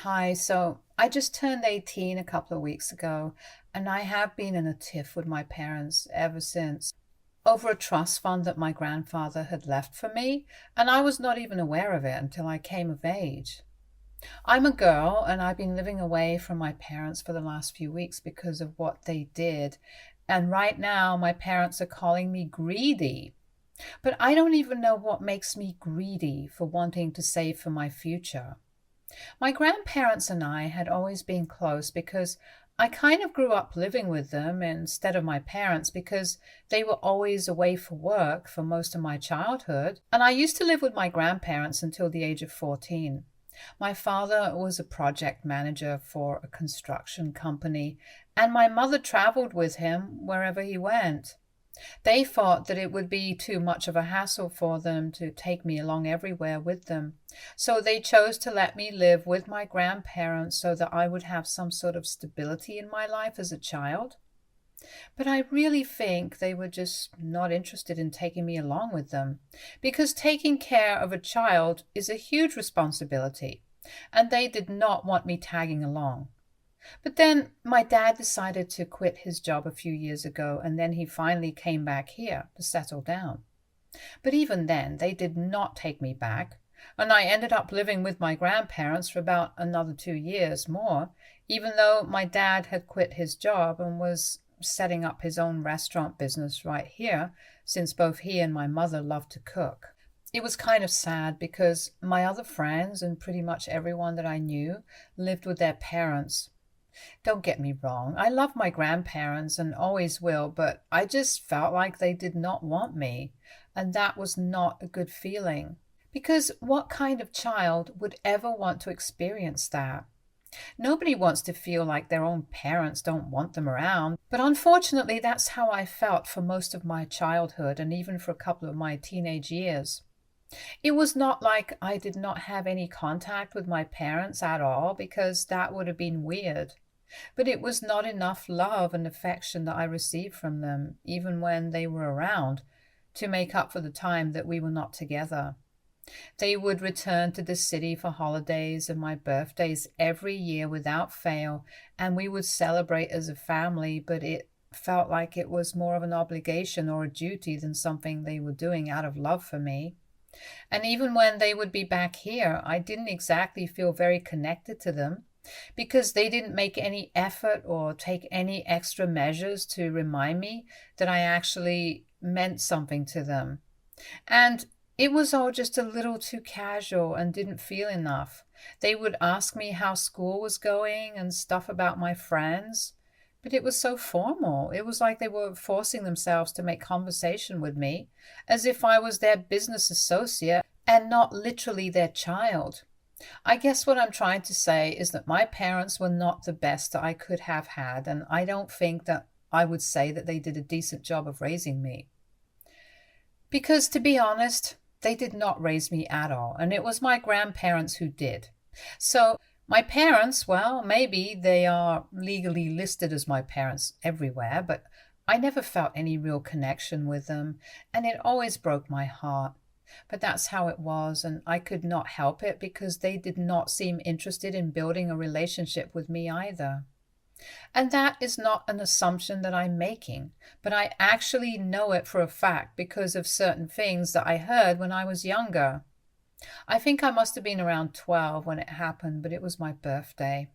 Hi, so I just turned 18 a couple of weeks ago, and I have been in a tiff with my parents ever since over a trust fund that my grandfather had left for me, and I was not even aware of it until I came of age. I'm a girl, and I've been living away from my parents for the last few weeks because of what they did. And right now, my parents are calling me greedy. But I don't even know what makes me greedy for wanting to save for my future. My grandparents and I had always been close because I kind of grew up living with them instead of my parents because they were always away for work for most of my childhood. And I used to live with my grandparents until the age of 14. My father was a project manager for a construction company, and my mother traveled with him wherever he went. They thought that it would be too much of a hassle for them to take me along everywhere with them. So they chose to let me live with my grandparents so that I would have some sort of stability in my life as a child. But I really think they were just not interested in taking me along with them, because taking care of a child is a huge responsibility, and they did not want me tagging along. But then my dad decided to quit his job a few years ago, and then he finally came back here to settle down. But even then, they did not take me back, and I ended up living with my grandparents for about another 2 years more, even though my dad had quit his job and was setting up his own restaurant business right here, since both he and my mother loved to cook. It was kind of sad because my other friends and pretty much everyone that I knew lived with their parents. Don't get me wrong, I love my grandparents and always will, but I just felt like they did not want me, and that was not a good feeling. Because what kind of child would ever want to experience that? Nobody wants to feel like their own parents don't want them around, but unfortunately, that's how I felt for most of my childhood and even for a couple of my teenage years. It was not like I did not have any contact with my parents at all, because that would have been weird. But it was not enough love and affection that I received from them, even when they were around, to make up for the time that we were not together. They would return to the city for holidays and my birthdays every year without fail, and we would celebrate as a family, but it felt like it was more of an obligation or a duty than something they were doing out of love for me. And even when they would be back here, I didn't exactly feel very connected to them because they didn't make any effort or take any extra measures to remind me that I actually meant something to them. And it was all just a little too casual and didn't feel enough. They would ask me how school was going and stuff about my friends, but it was so formal. It was like they were forcing themselves to make conversation with me, as if I was their business associate and not literally their child. I guess what I'm trying to say is that my parents were not the best that I could have had, and I don't think that I would say that they did a decent job of raising me. Because to be honest, they did not raise me at all, and it was my grandparents who did. So, my parents, well, maybe they are legally listed as my parents everywhere, but I never felt any real connection with them, and it always broke my heart. But that's how it was, and I could not help it because they did not seem interested in building a relationship with me either. And that is not an assumption that I'm making, but I actually know it for a fact because of certain things that I heard when I was younger. I think I must have been around 12 when it happened, but it was my birthday.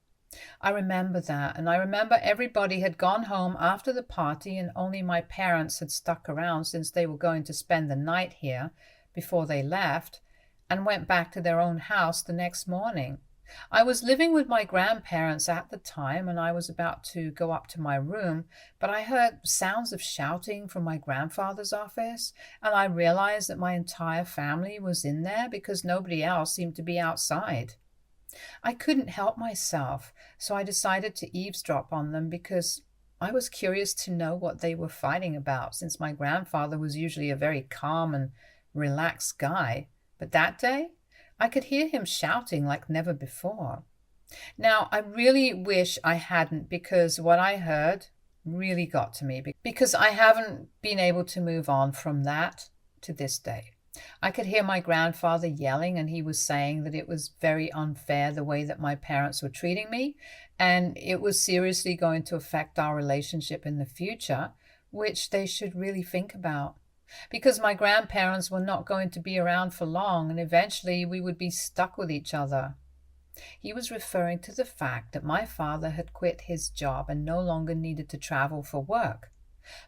I remember that, and I remember everybody had gone home after the party, and only my parents had stuck around since they were going to spend the night here before they left and went back to their own house the next morning. I was living with my grandparents at the time, and I was about to go up to my room, but I heard sounds of shouting from my grandfather's office, and I realized that my entire family was in there because nobody else seemed to be outside. I couldn't help myself, so I decided to eavesdrop on them because I was curious to know what they were fighting about, since my grandfather was usually a very calm and relaxed guy. But that day, I could hear him shouting like never before. Now, I really wish I hadn't, because what I heard really got to me, because I haven't been able to move on from that to this day. I could hear my grandfather yelling, and he was saying that it was very unfair the way that my parents were treating me, and it was seriously going to affect our relationship in the future, which they should really think about. Because my grandparents were not going to be around for long, and eventually we would be stuck with each other. He was referring to the fact that my father had quit his job and no longer needed to travel for work.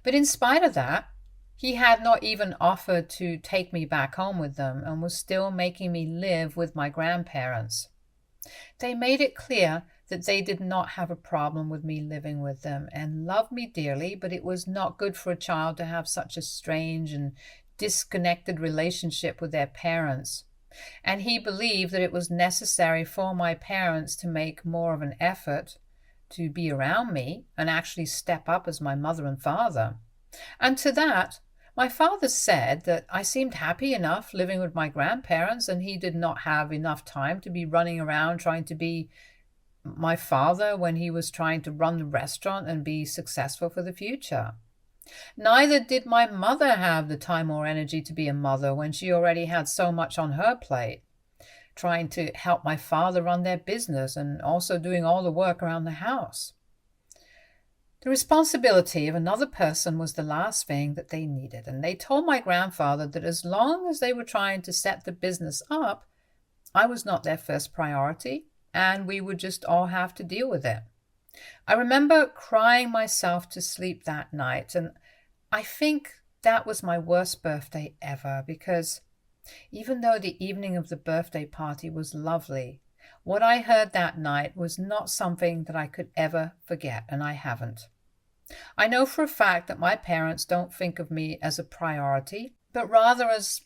But in spite of that, he had not even offered to take me back home with them and was still making me live with my grandparents. They made it clear that they did not have a problem with me living with them and loved me dearly, but it was not good for a child to have such a strange and disconnected relationship with their parents. And he believed that it was necessary for my parents to make more of an effort to be around me and actually step up as my mother and father. And to that, my father said that I seemed happy enough living with my grandparents, and he did not have enough time to be running around trying to be my father when he was trying to run the restaurant and be successful for the future. Neither did my mother have the time or energy to be a mother when she already had so much on her plate, trying to help my father run their business and also doing all the work around the house. The responsibility of another person was the last thing that they needed, and they told my grandfather that as long as they were trying to set the business up, I was not their first priority, and we would just all have to deal with it. I remember crying myself to sleep that night, and I think that was my worst birthday ever, because even though the evening of the birthday party was lovely, what I heard that night was not something that I could ever forget, and I haven't. I know for a fact that my parents don't think of me as a priority, but rather as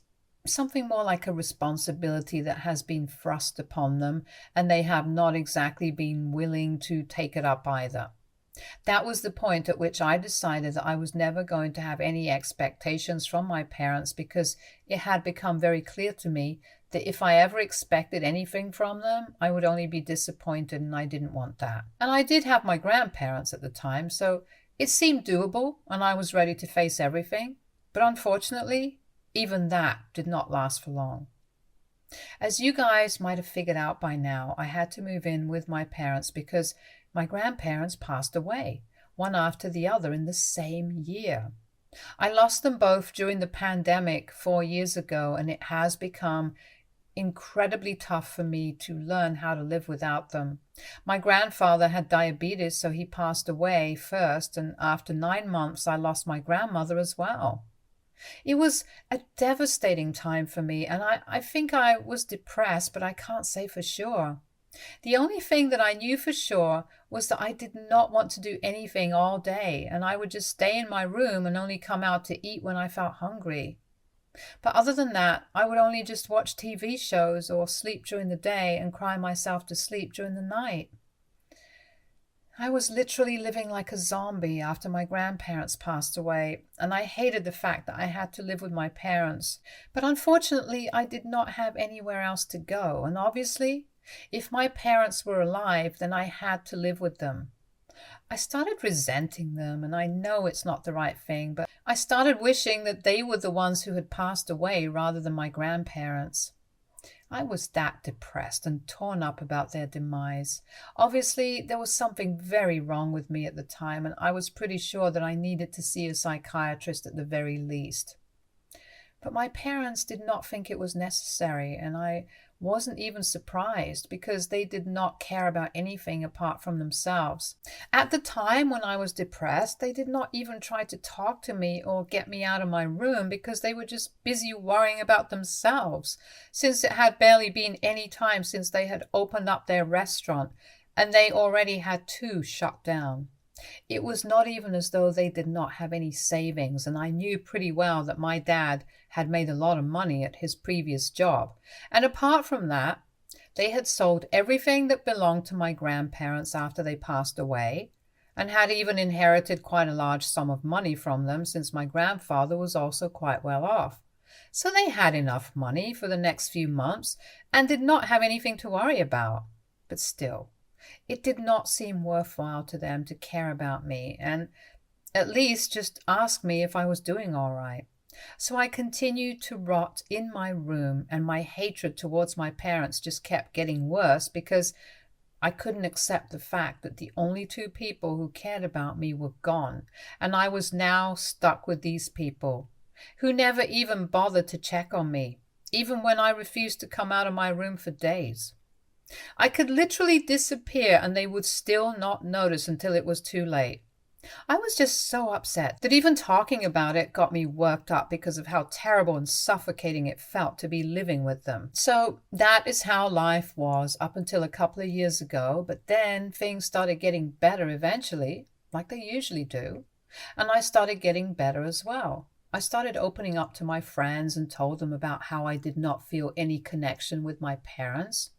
something more like a responsibility that has been thrust upon them, and they have not exactly been willing to take it up either. That was the point at which I decided that I was never going to have any expectations from my parents, because it had become very clear to me that if I ever expected anything from them, I would only be disappointed, and I didn't want that. And I did have my grandparents at the time, so it seemed doable, and I was ready to face everything. But unfortunately, even that did not last for long. As you guys might have figured out by now, I had to move in with my parents because my grandparents passed away, one after the other in the same year. I lost them both during the pandemic 4 years ago, and it has become incredibly tough for me to learn how to live without them. My grandfather had diabetes, so he passed away first, and after 9 months, I lost my grandmother as well. It was a devastating time for me, and I think I was depressed, but I can't say for sure. The only thing that I knew for sure was that I did not want to do anything all day, and I would just stay in my room and only come out to eat when I felt hungry. But other than that, I would only just watch TV shows or sleep during the day and cry myself to sleep during the night. I was literally living like a zombie after my grandparents passed away, and I hated the fact that I had to live with my parents. But unfortunately, I did not have anywhere else to go, and obviously, if my parents were alive, then I had to live with them. I started resenting them, and I know it's not the right thing, but I started wishing that they were the ones who had passed away rather than my grandparents. I was that depressed and torn up about their demise. Obviously, there was something very wrong with me at the time, and I was pretty sure that I needed to see a psychiatrist at the very least. But my parents did not think it was necessary, and I wasn't even surprised because they did not care about anything apart from themselves. At the time when I was depressed, they did not even try to talk to me or get me out of my room because they were just busy worrying about themselves, since it had barely been any time since they had opened up their restaurant, and they already had 2 shut down. It was not even as though they did not have any savings, and I knew pretty well that my dad had made a lot of money at his previous job. And apart from that, they had sold everything that belonged to my grandparents after they passed away, and had even inherited quite a large sum of money from them, since my grandfather was also quite well off. So they had enough money for the next few months and did not have anything to worry about. But still, it did not seem worthwhile to them to care about me and at least just ask me if I was doing all right. So I continued to rot in my room, and my hatred towards my parents just kept getting worse because I couldn't accept the fact that the only two people who cared about me were gone, and I was now stuck with these people who never even bothered to check on me, even when I refused to come out of my room for days. I could literally disappear and they would still not notice until it was too late. I was just so upset that even talking about it got me worked up because of how terrible and suffocating it felt to be living with them. So that is how life was up until a couple of years ago, but then things started getting better eventually, like they usually do, and I started getting better as well. I started opening up to my friends and told them about how I did not feel any connection with my parents.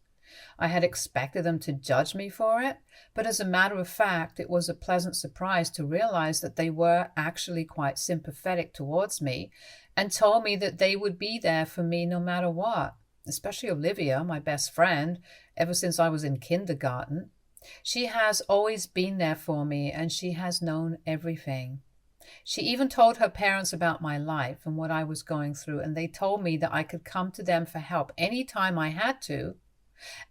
I had expected them to judge me for it, but as a matter of fact, it was a pleasant surprise to realize that they were actually quite sympathetic towards me and told me that they would be there for me no matter what, especially Olivia, my best friend, ever since I was in kindergarten. She has always been there for me and she has known everything. She even told her parents about my life and what I was going through, and they told me that I could come to them for help any time I had to,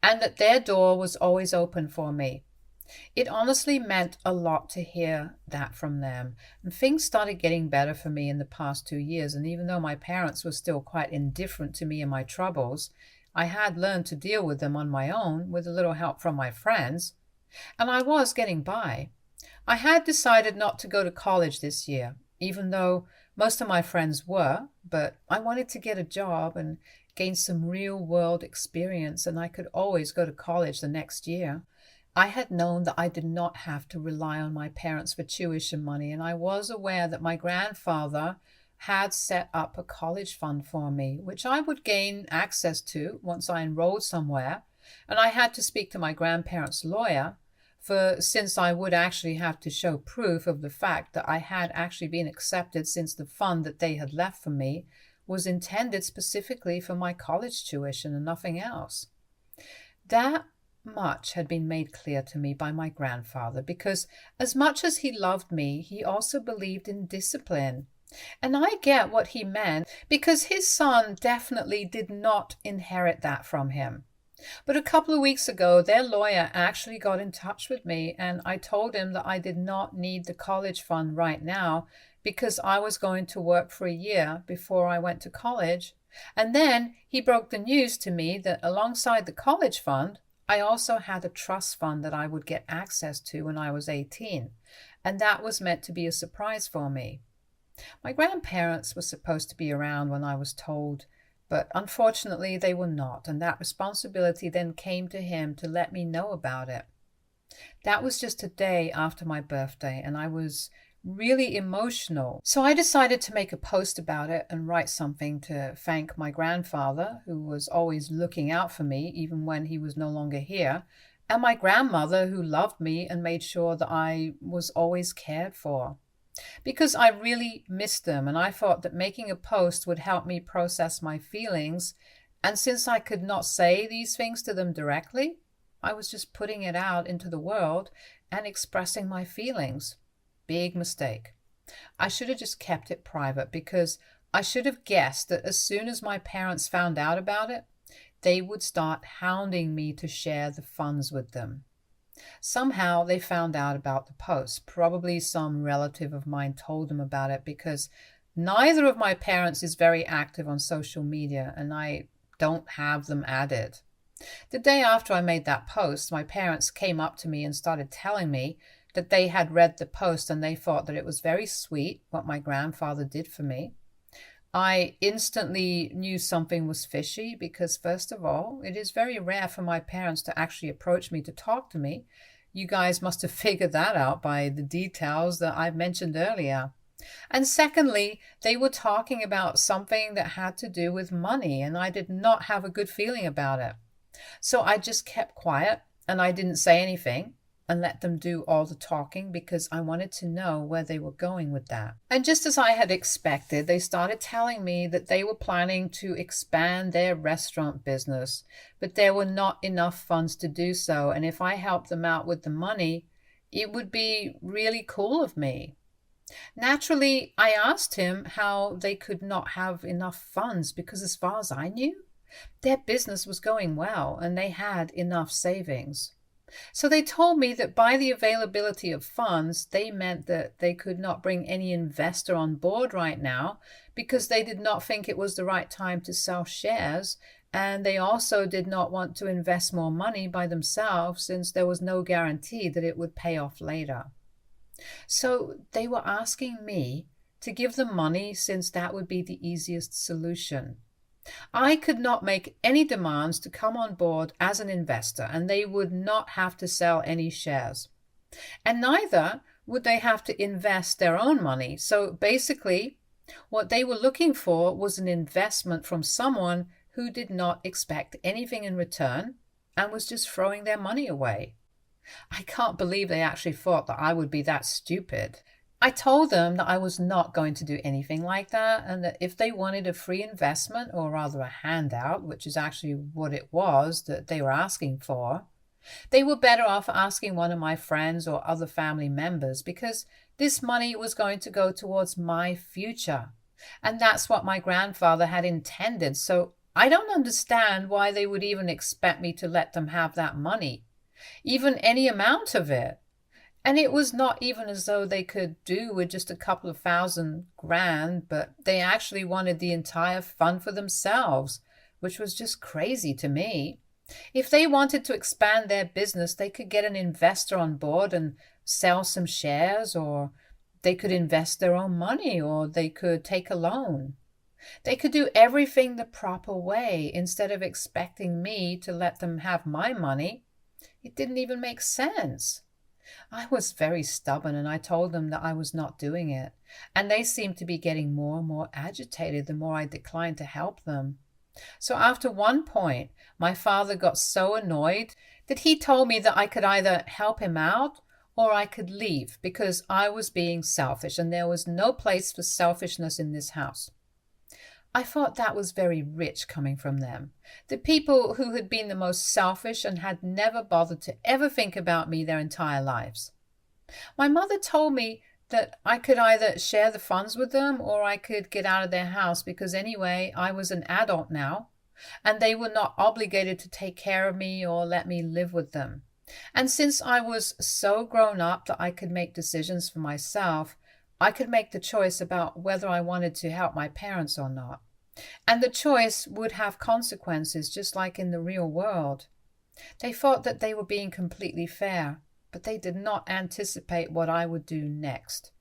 and that their door was always open for me. It honestly meant a lot to hear that from them. And things started getting better for me in the past 2 years. And even though my parents were still quite indifferent to me and my troubles, I had learned to deal with them on my own with a little help from my friends. And I was getting by. I had decided not to go to college this year, even though most of my friends were, but I wanted to get a job and gain some real-world experience, and I could always go to college the next year. I had known that I did not have to rely on my parents for tuition money, and I was aware that my grandfather had set up a college fund for me, which I would gain access to once I enrolled somewhere, and I had to speak to my grandparents' lawyer, for since I would actually have to show proof of the fact that I had actually been accepted, since the fund that they had left for me was intended specifically for my college tuition and nothing else. That much had been made clear to me by my grandfather, because as much as he loved me, he also believed in discipline. And I get what he meant, because his son definitely did not inherit that from him. But a couple of weeks ago, their lawyer actually got in touch with me, and I told him that I did not need the college fund right now because I was going to work for a year before I went to college. And then he broke the news to me that alongside the college fund, I also had a trust fund that I would get access to when I was 18, and that was meant to be a surprise for me. My grandparents were supposed to be around when I was told, but unfortunately they were not, and that responsibility then came to him to let me know about it. That was just a day after my birthday, and I was really emotional. So I decided to make a post about it and write something to thank my grandfather, who was always looking out for me even when he was no longer here, and my grandmother, who loved me and made sure that I was always cared for. Because I really missed them, and I thought that making a post would help me process my feelings, and since I could not say these things to them directly, I was just putting it out into the world and expressing my feelings. Big mistake. I should have just kept it private, because I should have guessed that as soon as my parents found out about it, they would start hounding me to share the funds with them. Somehow they found out about the post. Probably some relative of mine told them about it, because neither of my parents is very active on social media, and I don't have them added. The day after I made that post, my parents came up to me and started telling me that they had read the post and they thought that it was very sweet what my grandfather did for me. I instantly knew something was fishy, because first of all, it is very rare for my parents to actually approach me to talk to me. You guys must have figured that out by the details that I've mentioned earlier. And secondly, they were talking about something that had to do with money, and I did not have a good feeling about it. So I just kept quiet and I didn't say anything and let them do all the talking, because I wanted to know where they were going with that. And just as I had expected, they started telling me that they were planning to expand their restaurant business, but there were not enough funds to do so, and if I helped them out with the money, it would be really cool of me. Naturally, I asked him how they could not have enough funds because, as far as I knew, their business was going well and they had enough savings. So they told me that by the availability of funds, they meant that they could not bring any investor on board right now because they did not think it was the right time to sell shares, and they also did not want to invest more money by themselves since there was no guarantee that it would pay off later. So they were asking me to give them money since that would be the easiest solution. I could not make any demands to come on board as an investor, and they would not have to sell any shares. And neither would they have to invest their own money. So basically, what they were looking for was an investment from someone who did not expect anything in return and was just throwing their money away. I can't believe they actually thought that I would be that stupid. I told them that I was not going to do anything like that, and that if they wanted a free investment, or rather a handout, which is actually what it was that they were asking for, they were better off asking one of my friends or other family members, because this money was going to go towards my future. And that's what my grandfather had intended, so I don't understand why they would even expect me to let them have that money, even any amount of it. And it was not even as though they could do with just a couple of $1,000, but they actually wanted the entire fund for themselves, which was just crazy to me. If they wanted to expand their business, they could get an investor on board and sell some shares, or they could invest their own money, or they could take a loan. They could do everything the proper way instead of expecting me to let them have my money. It didn't even make sense. I was very stubborn, and I told them that I was not doing it, and they seemed to be getting more and more agitated the more I declined to help them. So after one point, my father got so annoyed that he told me that I could either help him out or I could leave because I was being selfish, and there was no place for selfishness in this house. I thought that was very rich coming from them. The people who had been the most selfish and had never bothered to ever think about me their entire lives. My mother told me that I could either share the funds with them or I could get out of their house because anyway, I was an adult now, and they were not obligated to take care of me or let me live with them. And since I was so grown up that I could make decisions for myself, I could make the choice about whether I wanted to help my parents or not. And the choice would have consequences, just like in the real world. They thought that they were being completely fair, but they did not anticipate what I would do next.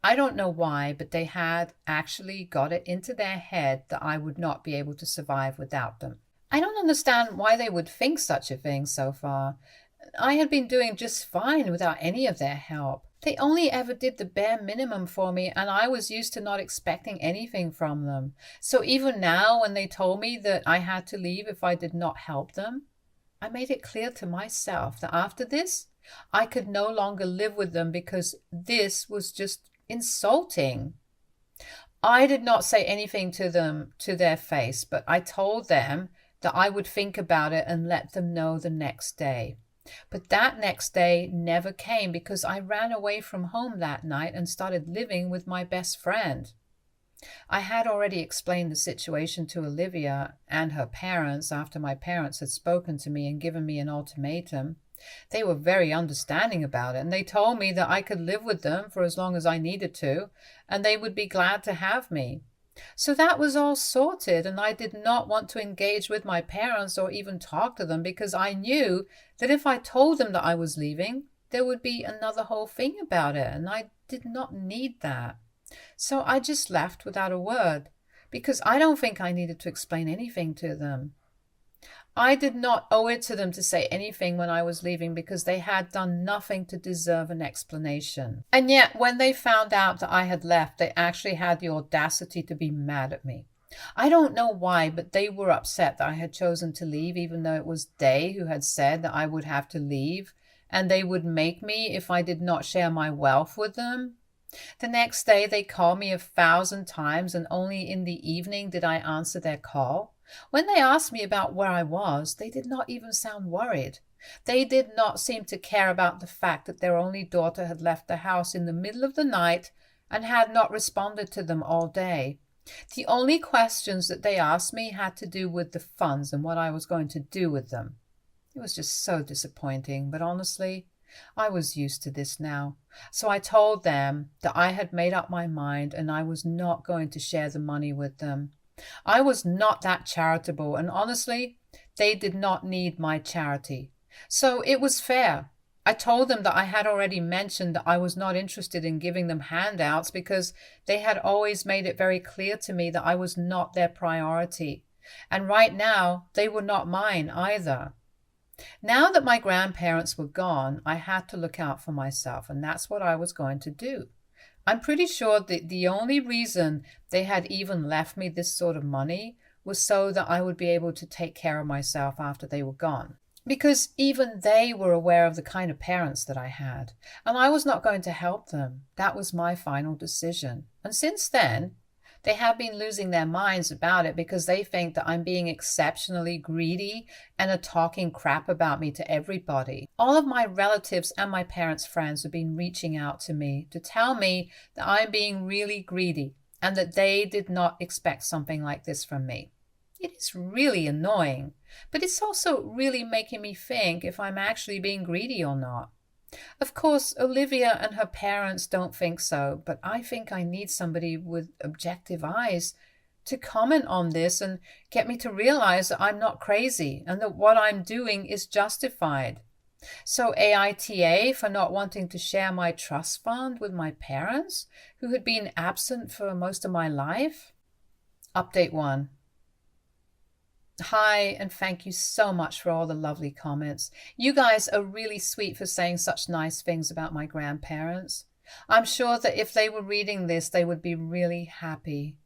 I don't know why, but they had actually got it into their head that I would not be able to survive without them. I don't understand why they would think such a thing so far. I had been doing just fine without any of their help. They only ever did the bare minimum for me, and I was used to not expecting anything from them. So even now, when they told me that I had to leave if I did not help them, I made it clear to myself that after this, I could no longer live with them because this was just insulting. I did not say anything to them to their face, but I told them that I would think about it and let them know the next day. But that next day never came because I ran away from home that night and started living with my best friend. I had already explained the situation to Olivia and her parents after my parents had spoken to me and given me an ultimatum. They were very understanding about it, and they told me that I could live with them for as long as I needed to, and they would be glad to have me. So that was all sorted, and I did not want to engage with my parents or even talk to them because I knew that if I told them that I was leaving, there would be another whole thing about it, and I did not need that. So I just left without a word because I don't think I needed to explain anything to them. I did not owe it to them to say anything when I was leaving because they had done nothing to deserve an explanation. And yet, when they found out that I had left, they actually had the audacity to be mad at me. I don't know why, but they were upset that I had chosen to leave, even though it was they who had said that I would have to leave, and they would make me if I did not share my wealth with them. The next day, they called me 1,000 times, and only in the evening did I answer their call. When they asked me about where I was, they did not even sound worried. They did not seem to care about the fact that their only daughter had left the house in the middle of the night and had not responded to them all day. The only questions that they asked me had to do with the funds and what I was going to do with them. It was just so disappointing, but honestly, I was used to this now. So I told them that I had made up my mind and I was not going to share the money with them. I was not that charitable, and honestly, they did not need my charity. So it was fair. I told them that I had already mentioned that I was not interested in giving them handouts because they had always made it very clear to me that I was not their priority. And right now, they were not mine either. Now that my grandparents were gone, I had to look out for myself, and that's what I was going to do. I'm pretty sure that the only reason they had even left me this sort of money was so that I would be able to take care of myself after they were gone. Because even they were aware of the kind of parents that I had, and I was not going to help them. That was my final decision. And since then, they have been losing their minds about it because they think that I'm being exceptionally greedy and are talking crap about me to everybody. All of my relatives and my parents' friends have been reaching out to me to tell me that I'm being really greedy and that they did not expect something like this from me. It is really annoying, but it's also really making me think if I'm actually being greedy or not. Of course, Olivia and her parents don't think so, but I think I need somebody with objective eyes to comment on this and get me to realize that I'm not crazy and that what I'm doing is justified. So AITA for not wanting to share my trust fund with my parents, who had been absent for most of my life? Update 1. Hi, and thank you so much for all the lovely comments. You guys are really sweet for saying such nice things about my grandparents. I'm sure that if they were reading this, they would be really happy.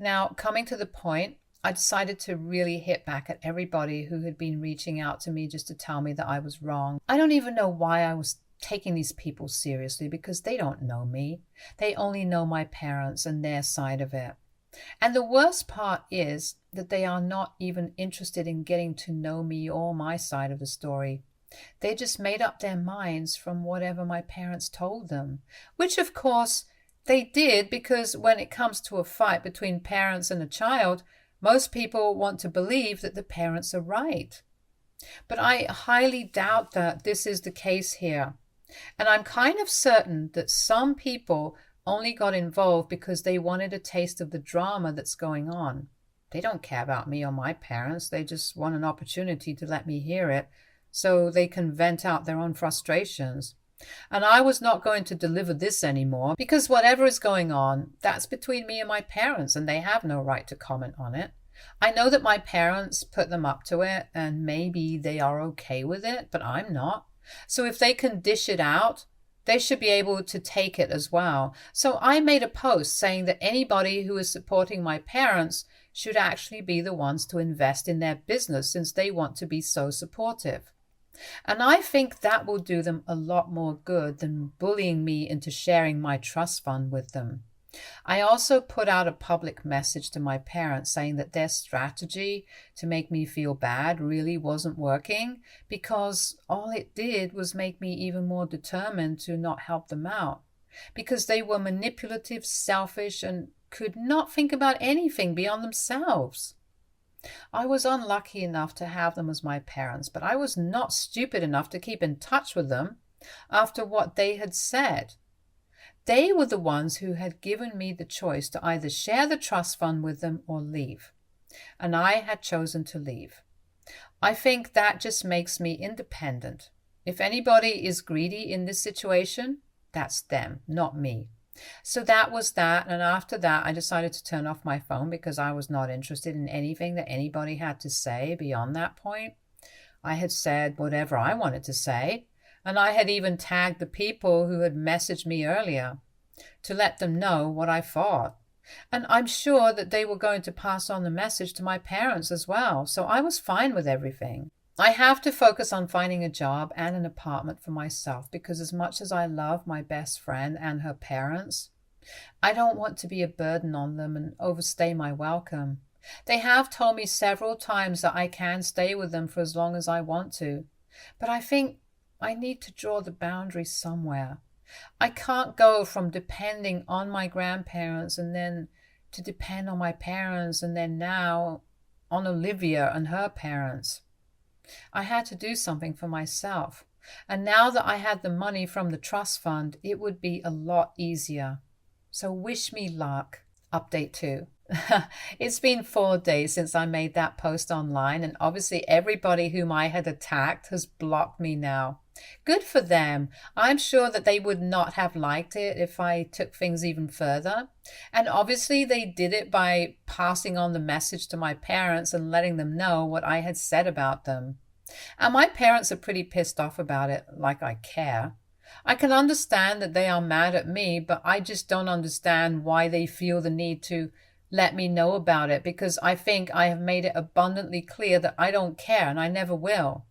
Now, coming to the point, I decided to really hit back at everybody who had been reaching out to me just to tell me that I was wrong. I don't even know why I was taking these people seriously because they don't know me. They only know my parents and their side of it. And the worst part is that they are not even interested in getting to know me or my side of the story. They just made up their minds from whatever my parents told them, which of course they did because when it comes to a fight between parents and a child, most people want to believe that the parents are right. But I highly doubt that this is the case here. And I'm kind of certain that some people only got involved because they wanted a taste of the drama that's going on. They don't care about me or my parents. They just want an opportunity to let me hear it so they can vent out their own frustrations. And I was not going to deliver this anymore because whatever is going on, that's between me and my parents and they have no right to comment on it. I know that my parents put them up to it and maybe they are okay with it, but I'm not. So if they can dish it out, they should be able to take it as well. So I made a post saying that anybody who is supporting my parents should actually be the ones to invest in their business since they want to be so supportive. And I think that will do them a lot more good than bullying me into sharing my trust fund with them. I also put out a public message to my parents saying that their strategy to make me feel bad really wasn't working because all it did was make me even more determined to not help them out because they were manipulative, selfish, and could not think about anything beyond themselves. I was unlucky enough to have them as my parents, but I was not stupid enough to keep in touch with them after what they had said. They were the ones who had given me the choice to either share the trust fund with them or leave. And I had chosen to leave. I think that just makes me independent. If anybody is greedy in this situation, that's them, not me. So that was that. And after that, I decided to turn off my phone because I was not interested in anything that anybody had to say beyond that point. I had said whatever I wanted to say. And I had even tagged the people who had messaged me earlier to let them know what I thought. And I'm sure that they were going to pass on the message to my parents as well, so I was fine with everything. I have to focus on finding a job and an apartment for myself because as much as I love my best friend and her parents, I don't want to be a burden on them and overstay my welcome. They have told me several times that I can stay with them for as long as I want to, but I think I need to draw the boundary somewhere. I can't go from depending on my grandparents and then to depend on my parents and then now on Olivia and her parents. I had to do something for myself. And now that I had the money from the trust fund, it would be a lot easier. So wish me luck. Update 2. It's been 4 days since I made that post online, and obviously everybody whom I had attacked has blocked me now. Good for them. I'm sure that they would not have liked it if I took things even further. And obviously they did it by passing on the message to my parents and letting them know what I had said about them. And my parents are pretty pissed off about it, like I care. I can understand that they are mad at me, but I just don't understand why they feel the need to let me know about it, because I think I have made it abundantly clear that I don't care and I never will.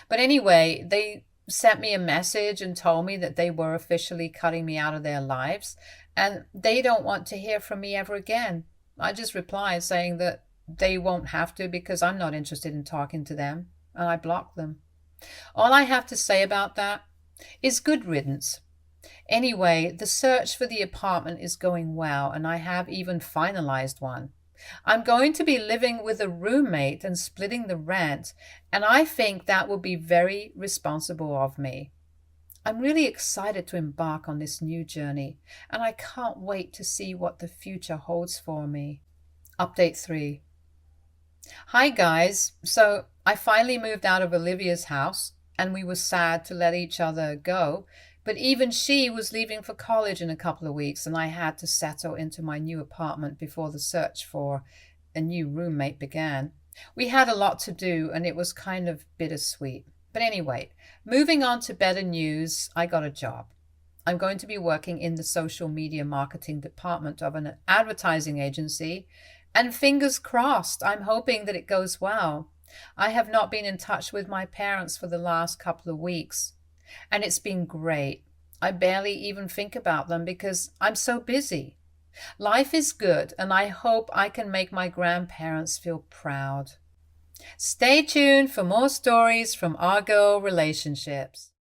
But anyway, they sent me a message and told me that they were officially cutting me out of their lives and they don't want to hear from me ever again. I just replied saying that they won't have to because I'm not interested in talking to them, and I blocked them. All I have to say about that is good riddance. Anyway, the search for the apartment is going well, and I have even finalized one. I'm going to be living with a roommate and splitting the rent, and I think that will be very responsible of me. I'm really excited to embark on this new journey, and I can't wait to see what the future holds for me. Update 3. Hi guys, so I finally moved out of Olivia's house, and we were sad to let each other go, but even she was leaving for college in a couple of weeks, and I had to settle into my new apartment before the search for a new roommate began. We had a lot to do, and it was kind of bittersweet. But anyway, moving on to better news, I got a job. I'm going to be working in the social media marketing department of an advertising agency, and fingers crossed, I'm hoping that it goes well. I have not been in touch with my parents for the last couple of weeks, and it's been great. I barely even think about them because I'm so busy. Life is good, and I hope I can make my grandparents feel proud. Stay tuned for more stories from our girl relationships.